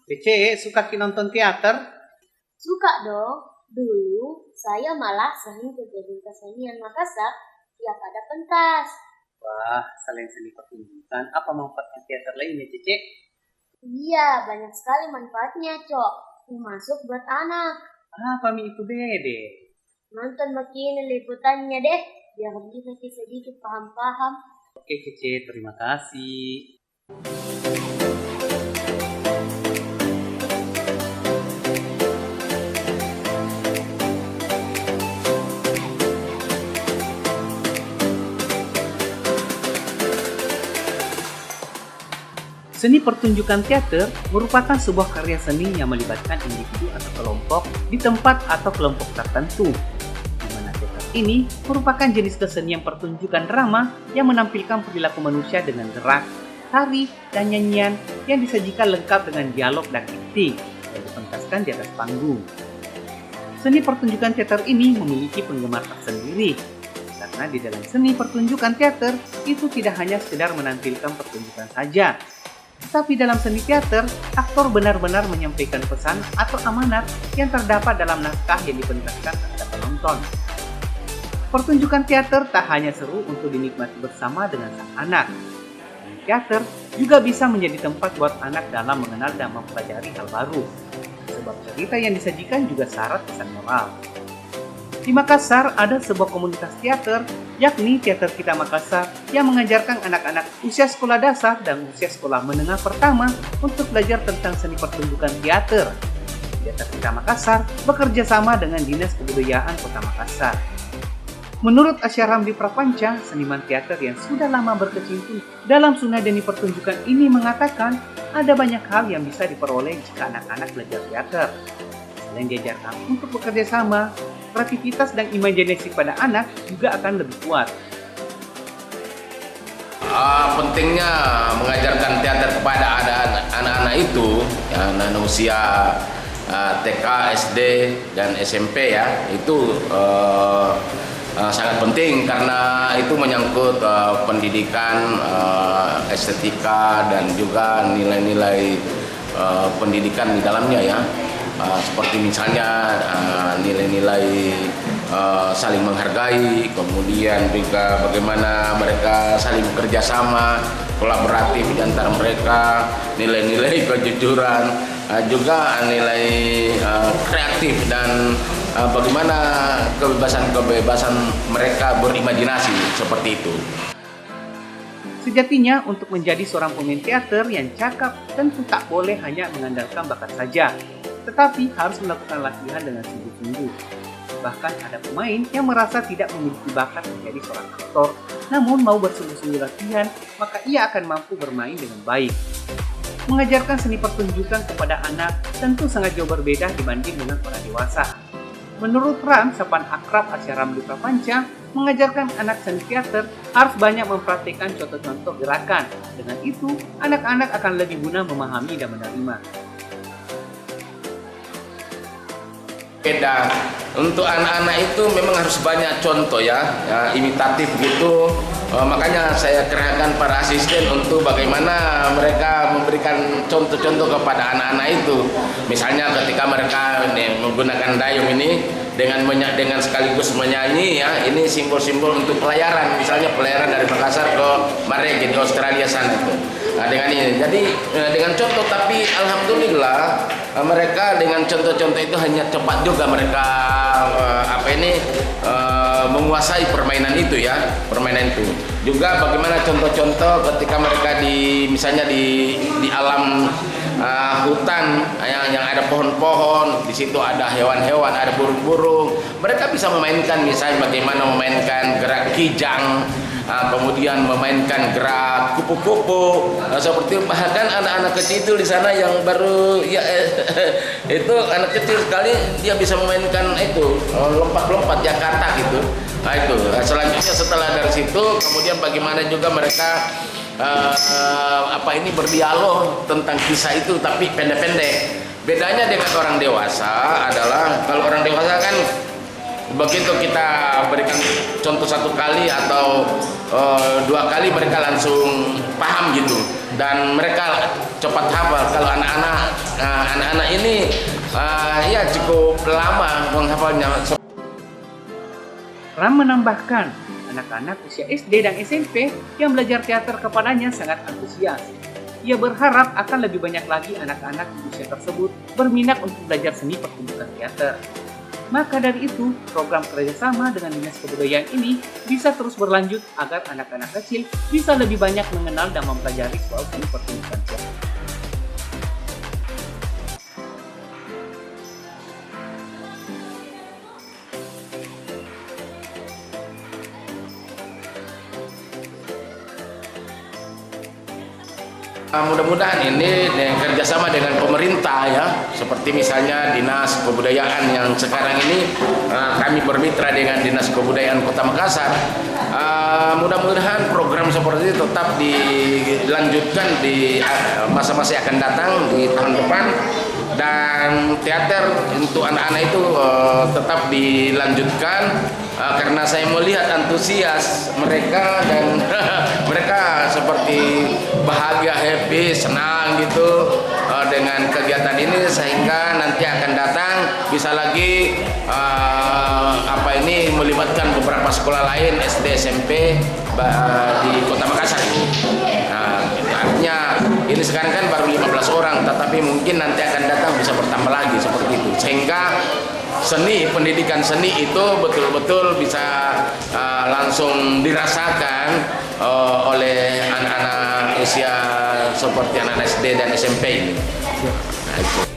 Cece, suka ki nonton teater? Suka dong. Dulu saya malah sering ke gedung kesenian Makassar tiap ada pentas. Wah, selain seni pertunjukan, apa manfaatnya teater lainnya, Cece? Iya, banyak sekali manfaatnya, Cok. Termasuk buat anak. Apa mi itu bede? Nonton makin liputannya deh, biar kita sedikit paham-paham. Oke, Cece, terima kasih. Seni pertunjukan teater merupakan sebuah karya seni yang melibatkan individu atau kelompok di tempat atau kelompok tertentu. Di mana teater ini merupakan jenis kesenian pertunjukan drama yang menampilkan perilaku manusia dengan gerak, tari, dan nyanyian yang disajikan lengkap dengan dialog dan akting yang dipentaskan di atas panggung. Seni pertunjukan teater ini memiliki penggemar tersendiri, karena di dalam seni pertunjukan teater itu tidak hanya sekedar menampilkan pertunjukan saja, tetapi dalam seni teater, aktor benar-benar menyampaikan pesan atau amanat yang terdapat dalam naskah yang dipentaskan kepada penonton. Pertunjukan teater tak hanya seru untuk dinikmati bersama dengan sang anak. Teater juga bisa menjadi tempat buat anak dalam mengenal dan mempelajari hal baru, sebab cerita yang disajikan juga syarat pesan moral. Di Makassar ada sebuah komunitas teater, yakni Teater Kita Makassar, yang mengajarkan anak-anak usia sekolah dasar dan usia sekolah menengah pertama untuk belajar tentang seni pertunjukan teater. Teater Kita Makassar bekerja sama dengan Dinas Kebudayaan Kota Makassar. Menurut Asyaramdi Prapanca, seniman teater yang sudah lama berkecimpung dalam sunadani pertunjukan ini mengatakan ada banyak hal yang bisa diperoleh jika anak-anak belajar teater. Selain diajarkan untuk bekerja sama, kreativitas dan imajinasi pada anak juga akan lebih kuat. Pentingnya mengajarkan teater kepada anak-anak itu, ya, anak usia TK, SD, dan SMP ya, itu sangat penting karena itu menyangkut pendidikan, estetika, dan juga nilai-nilai pendidikan di dalamnya ya. Seperti misalnya nilai-nilai saling menghargai, kemudian juga bagaimana mereka saling bekerja sama, kolaboratif di antara mereka, nilai-nilai kejujuran, juga nilai kreatif dan bagaimana kebebasan mereka berimajinasi seperti itu. Sejatinya untuk menjadi seorang pemain teater yang cakap tentu tak boleh hanya mengandalkan bakat saja, tetapi harus melakukan latihan dengan sungguh-sungguh. Bahkan ada pemain yang merasa tidak memiliki bakat menjadi seorang aktor, namun mau bersungguh-sungguh latihan, maka ia akan mampu bermain dengan baik. Mengajarkan seni pertunjukan kepada anak tentu sangat jauh berbeda dibanding dengan orang dewasa. Menurut Ram, sapaan akrab Asyaramdi Prapanca, mengajarkan anak seni teater harus banyak mempraktikkan contoh-contoh gerakan. Dengan itu, anak-anak akan lebih guna memahami dan menerima. Beda. Untuk anak-anak itu memang harus banyak contoh ya imitatif gitu. Makanya saya kerahkan para asisten untuk bagaimana mereka memberikan contoh-contoh kepada anak-anak itu. Misalnya ketika mereka menggunakan dayung ini dengan sekaligus menyanyi ya, ini simbol-simbol untuk pelayaran. Misalnya pelayaran dari Makassar ke Marege di Australia sana itu. Nah, dengan ini, jadi dengan contoh, tapi alhamdulillah mereka dengan contoh-contoh itu hanya cepat juga mereka menguasai permainan itu ya, permainan itu. Juga bagaimana contoh-contoh ketika mereka misalnya di alam hutan yang ada pohon-pohon, di situ ada hewan-hewan, ada burung-burung. Mereka bisa memainkan misalnya bagaimana memainkan gerak kijang, kemudian memainkan gerak kupu-kupu, seperti bahkan anak-anak kecil itu di sana yang baru ya itu anak kecil sekali dia bisa memainkan itu lompat-lompat ya kata gitu. Nah itu selanjutnya setelah dari situ kemudian bagaimana juga mereka berdialog tentang kisah itu tapi pendek-pendek. Bedanya dengan orang dewasa adalah kalau orang dewasa kan begitu kita berikan contoh satu kali atau dua kali mereka langsung paham gitu. dan mereka cepat hafal. Kalau anak-anak ini ya cukup lama menghafalnya. Ram menambahkan, anak-anak usia SD dan SMP yang belajar teater kepadanya sangat antusias. Ia berharap akan lebih banyak lagi anak-anak di usia tersebut berminat untuk belajar seni pertunjukan teater. Maka dari itu, program kerjasama dengan Dinas Kebudayaan ini bisa terus berlanjut agar anak-anak kecil bisa lebih banyak mengenal dan mempelajari soal seni pertunjukan teater. Mudah-mudahan ini kerjasama dengan pemerintah ya, seperti misalnya Dinas Kebudayaan yang sekarang ini kami bermitra dengan Dinas Kebudayaan Kota Makassar. Mudah-mudahan program seperti itu tetap dilanjutkan di masa-masa yang akan datang di tahun depan, dan teater untuk anak-anak itu tetap dilanjutkan karena saya melihat antusias mereka dan mereka seperti bahagia, happy, senang gitu dengan kegiatan ini, sehingga nanti akan datang bisa lagi melibatkan beberapa sekolah lain SD SMP di Kota Makassar. Nah, artinya ini sekarang kan baru 15 orang, tetapi mungkin nanti akan datang bisa bertambah lagi seperti itu, sehingga pendidikan seni itu betul-betul bisa langsung dirasakan oleh anak-anak usia seperti anak SD dan SMP ini. Nah, itu.